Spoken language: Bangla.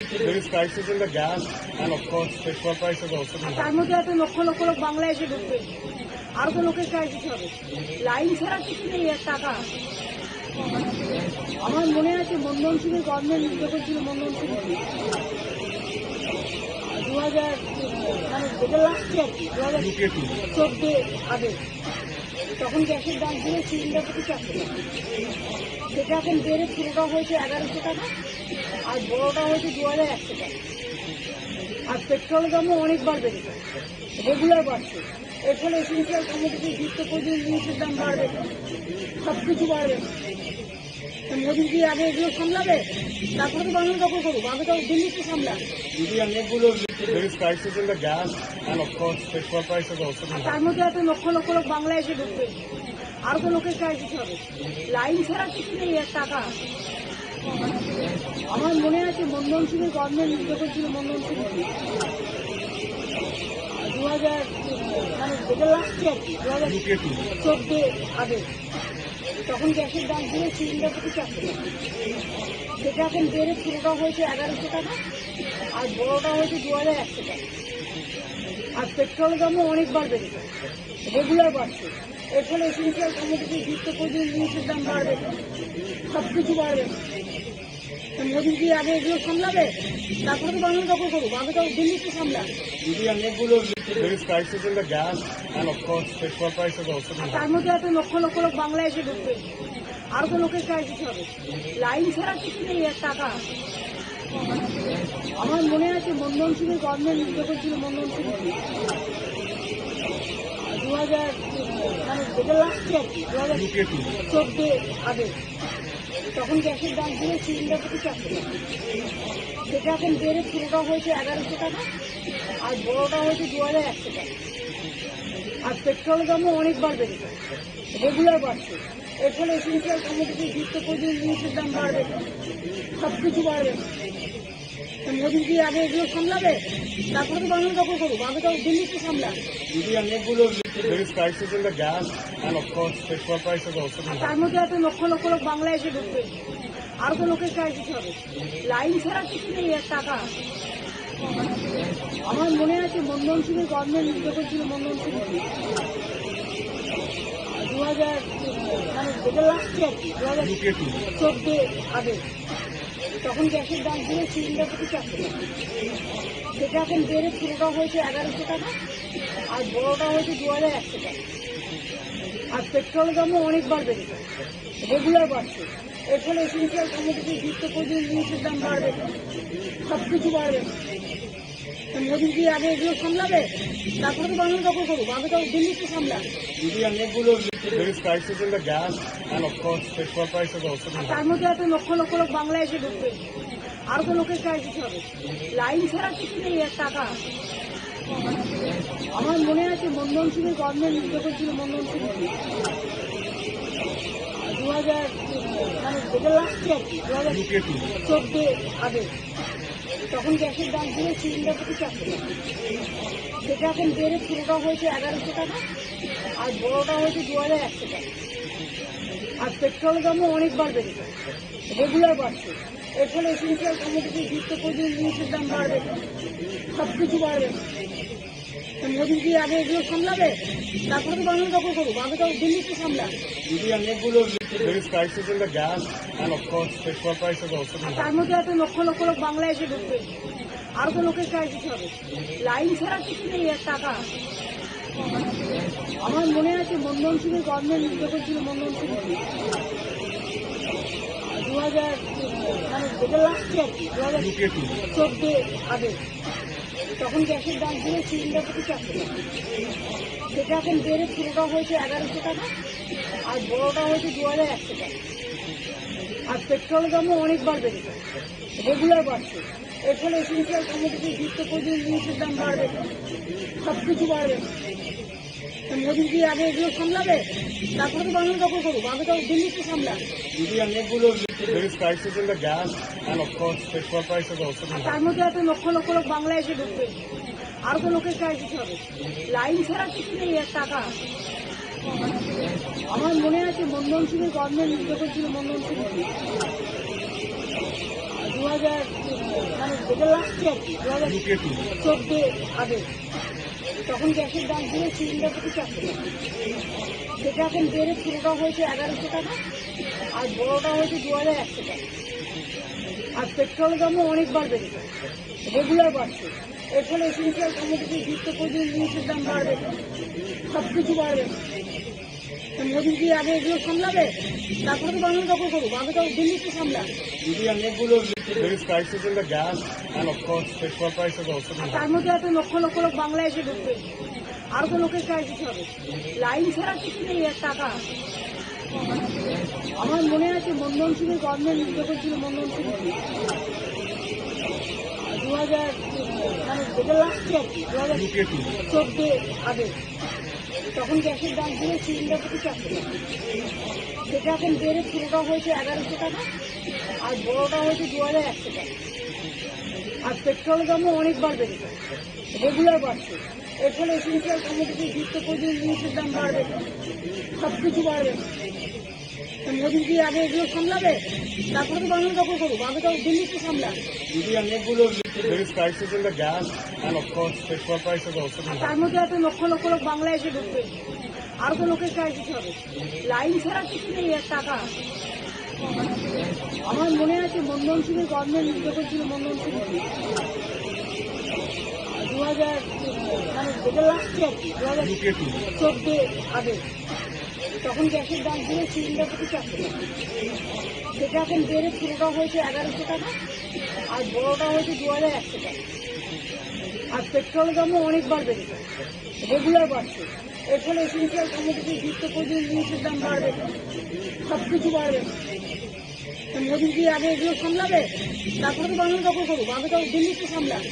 There is crisis in the gas and of course petrol prices also. তার মধ্যে এত লক্ষ লক্ষ লোক বাংলায় এসে ঢুকবে, আরো তো লোকের ক্রাইসিস হবে। লাইন ছাড়া কিছু নেই এর টাকা। আমার মনে আছে মনমোহন সিংয়ের গভর্নমেন্ট যখন ছিল, মনমোহন সিং 2000 মানে যেটা লাস্টে আর কি 2014 আগে, তখন গ্যাসের দাম ছিল সিলিন্ডার প্রতি 400 টাকা। সেটা এখন বেড়ে পুরোটা হয়েছে 1100 টাকা, আর বড়টা হয়েছে 2100 টাকা। আর পেট্রোলের দামও অনেকবার বেড়েছে, রেগুলার বাড়ছে। এর ফলে এসেন্সিয়াল কমোডিটি, নিত্য প্রয়োজনীয় জিনিসের দাম বাড়বে, সব কিছু বাড়বে। মোদী কি আগে এগুলো সামলাবে? তারপরে তো বাংলা দখল করুক, আগে তো দিল্লিতে সামলাবে। There is crisis in the gas and of course petrol prices also. তার মধ্যে এত লক্ষ লক্ষ লোক বাংলায় এসে ঢুকবে, আরো তো লোকের ক্রাইসিস হবে। লাইন ছাড়া কিছু নেই এর টাকা। আমার মনে আছে মনমোহন সিংয়ের গভর্নমেন্ট যখন ছিল, মনমোহন সিং 2000 মানে যেটা লাস্টে আর কি 2014 আগে, তখন গ্যাসের দাম ছিল সিলিন্ডার প্রতি 400 টাকা। সেটা এখন বেড়ে পুরোটা হয়েছে 1100 টাকা, আর বড়টা হয়েছে 2100 টাকা। আর পেট্রোলের দামও অনেকবার বেড়েছে, রেগুলার বাড়ছে। এর ফলে এসেন্সিয়াল কমোডিটি, নিত্য প্রয়োজনীয় জিনিসের দাম বাড়বে, সব কিছু বাড়বে। মোদী কি আগে এগুলো সামলাবে? তারপরে তো বাংলা দখল করুক, আগে তো দিল্লিতে সামলাবে। There is crisis in the gas and of course petrol prices also. তার মধ্যে এত লক্ষ লক্ষ লোক বাংলায় এসে ঢুকবে, আরো তো লোকের ক্রাইসিস হবে। লাইন ছাড়া কিছু নেই এর টাকা। আমার মনে আছে মনমোহন সিংয়ের গভর্নমেন্ট যখন ছিল, মনমোহন সিং 2000 মানে যেটা লাস্টে আর কি 2014 আগে, তখন গ্যাসের দাম ছিল সিলিন্ডার প্রতি 400 টাকা। সেটা এখন বেড়ে পুরোটা হয়েছে 1100 টাকা, আর বড়টা হয়েছে 2100 টাকা। আর পেট্রোলের দামও অনেকবার বেড়েছে, রেগুলার বাড়ছে। এর ফলে এসেন্সিয়াল কমোডিটি, নিত্য প্রয়োজনীয় জিনিসের দাম বাড়বে, সব কিছু বাড়বে। মোদী কি আগে এগুলো সামলাবে? তারপরে তো বাংলা দখল করুক, আগে তো দিল্লিতে সামলাবে। There is crisis in the gas and of course petrol prices also. তার মধ্যে এত লক্ষ লক্ষ লোক বাংলায় এসে ঢুকবে, আরো তো লোকের ক্রাইসিস হবে। লাইন ছাড়া কিছু নেই এর টাকা। আমার মনে আছে মনমোহন সিংয়ের গভর্নমেন্ট যখন ছিল, মনমোহন সিং 2000 মানে যেটা লাস্টে আর কি 2014 আগে, তখন গ্যাসের দাম ছিল সিলিন্ডার প্রতি 400 টাকা। সেটা এখন বেড়ে পুরোটা হয়েছে 1100 টাকা, আর বড়টা হয়েছে 2100 টাকা। আর পেট্রোলের দামও অনেকবার বেড়েছে, রেগুলার বাড়ছে। এর ফলে এসেন্সিয়াল কমোডিটি, নিত্য প্রয়োজনীয় জিনিসের দাম বাড়বে, সব কিছু বাড়বে। মোদী কি আগে এগুলো সামলাবে? তারপরে তো বাংলা দখল করুক, আগে তো দিল্লিতে সামলাবে। There is crisis in the gas and of course petrol prices also. তার মধ্যে এত লক্ষ লক্ষ লোক বাংলায় এসে ঢুকবে, আরো তো লোকের ক্রাইসিস হবে। লাইন ছাড়া কিছু নেই এর টাকা। আমার মনে আছে মনমোহন সিংয়ের গভর্নমেন্ট যখন ছিল, মনমোহন সিং 2000 মানে যেটা লাস্টে আর কি 2014 আগে, তখন গ্যাসের দাম ছিল সিলিন্ডার প্রতি 400 টাকা। সেটা এখন বেড়ে পুরোটা হয়েছে 1100 টাকা, আর বড়টা হয়েছে 2100 টাকা। আর পেট্রোলের দামও অনেকবার বেড়েছে, রেগুলার বাড়ছে। এর ফলে এসেন্সিয়াল কমোডিটি, নিত্য প্রয়োজনীয় জিনিসের দাম বাড়বে, সব কিছু বাড়বে। মোদী কি আগে এগুলো সামলাবে? তারপরে তো বাংলা দখল করুক, আগে তো দিল্লিতে সামলাবে। There is crisis in the gas and of course petrol prices also. তার মধ্যে এত লক্ষ লক্ষ লোক বাংলায় এসে ঢুকবে, আরো তো লোকের ক্রাইসিস হবে। লাইন ছাড়া কিছু নেই এর টাকা। আমার মনে আছে মনমোহন সিংয়ের গভর্নমেন্ট যখন ছিল, মনমোহন সিং 2000 মানে যেটা লাস্টে আর কি 2014 আগে, তখন গ্যাসের দাম ছিল সিলিন্ডার প্রতি 400 টাকা। সেটা এখন বেড়ে পুরোটা হয়েছে 1100 টাকা, আর বড়টা হয়েছে 2100 টাকা। আর পেট্রোলের দামও অনেকবার বেড়েছে, রেগুলার বাড়ছে। এর ফলে এসেন্সিয়াল কমোডিটি, নিত্য প্রয়োজনীয় জিনিসের দাম বাড়বে, সব কিছু বাড়বে। মোদী কি আগে এগুলো সামলাবে? তারপরে তো বাংলা দখল করুক, আগে তো দিল্লিতে সামলাবে। There is crisis in the gas and of course petrol prices also. তার মধ্যে এত লক্ষ লক্ষ লোক বাংলায় এসে ঢুকবে, আরো তো লোকের ক্রাইসিস হবে। লাইন ছাড়া কিছু নেই এর টাকা। আমার মনে আছে মনমোহন সিংয়ের গভর্নমেন্ট যখন ছিল, মনমোহন সিং 2000 মানে যেটা লাস্ট আর কি 2014 আগে তখন গ্যাসের দাম ছিল সিলিন্ডার প্রতি 400 টাকা, সেটা এখন বেড়ে ছোটোটা হয়েছে 1100 টাকা আর বড়োটা হয়েছে 2100 টাকা। আর পেট্রোলের দামও অনেকবার বেড়েছে, রেগুলার বাড়ছে। এর ফলে এসেন্সিয়াল কমোডিটি নিত্য প্রয়োজনীয় জিনিসের দাম বাড়বে, সব কিছু বাড়বে। তো মোদী কি আগে এগুলো সামলাবে? তারপরে তো বাংলা দখল করুক, আগে তো দিল্লিতে সামলান। There is crisis in the gas and of course petrol prices also. আর তার মধ্যে এত লক্ষ লক্ষ লোক বাংলায় এসে ঢুকবে, আরো তো লোকের ক্রাইসিস হবে। লাইন ছাড়া কিছু নেই এর টাকা। আমার মনে আছে মনমোহন সিংয়ের গভর্নমেন্ট যখন ছিল, মনমোহন সিং 2000 মানে যেটা লাস্ট আর কি 2014 আগে তখন গ্যাসের দাম ছিল সিলিন্ডার প্রতি 400 টাকা, সেটা এখন বেড়ে ছোটোটা হয়েছে 1100 টাকা আর বড়োটা হয়েছে 2100 টাকা। আর পেট্রোলের দামও অনেকবার বেড়েছে, রেগুলার বাড়ছে। এর ফলে এসেন্সিয়াল কমোডিটি নিত্য প্রয়োজনীয় জিনিসের দাম বাড়বে, সব কিছু বাড়বে। তো মোদী কি আগে এগুলো সামলাবে? তারপরে তো বাংলা দখল করুক, আগে তো দিল্লিতে সামলান। There is crisis in the gas and of course petrol prices also. আর তার মধ্যে এত লক্ষ লক্ষ লোক বাংলায় এসে ঢুকবে, আরো তো লোকের ক্রাইসিস হবে। লাইন ছাড়া কিছু নেই এর টাকা। আমার মনে আছে মনমোহন সিংয়ের গভর্নমেন্ট যখন ছিল, মনমোহন সিং 2000 মানে যেটা লাস্ট আর কি 2014 আগে তখন গ্যাসের দাম ছিল সিলিন্ডার প্রতি 400 টাকা, সেটা এখন বেড়ে ছোটোটা হয়েছে 1100 টাকা আর বড়োটা হয়েছে 2100 টাকা। আর পেট্রোলের দামও অনেকবার বেড়েছে, রেগুলার বাড়ছে। এর ফলে এসেন্সিয়াল কমোডিটি নিত্য প্রয়োজনীয় জিনিসের দাম বাড়বে, সব কিছু বাড়বে। তো মোদী কি আগে এগুলো সামলাবে? তারপরে তো বাংলা দখল করুক, আগে তো দিল্লিতে সামলান।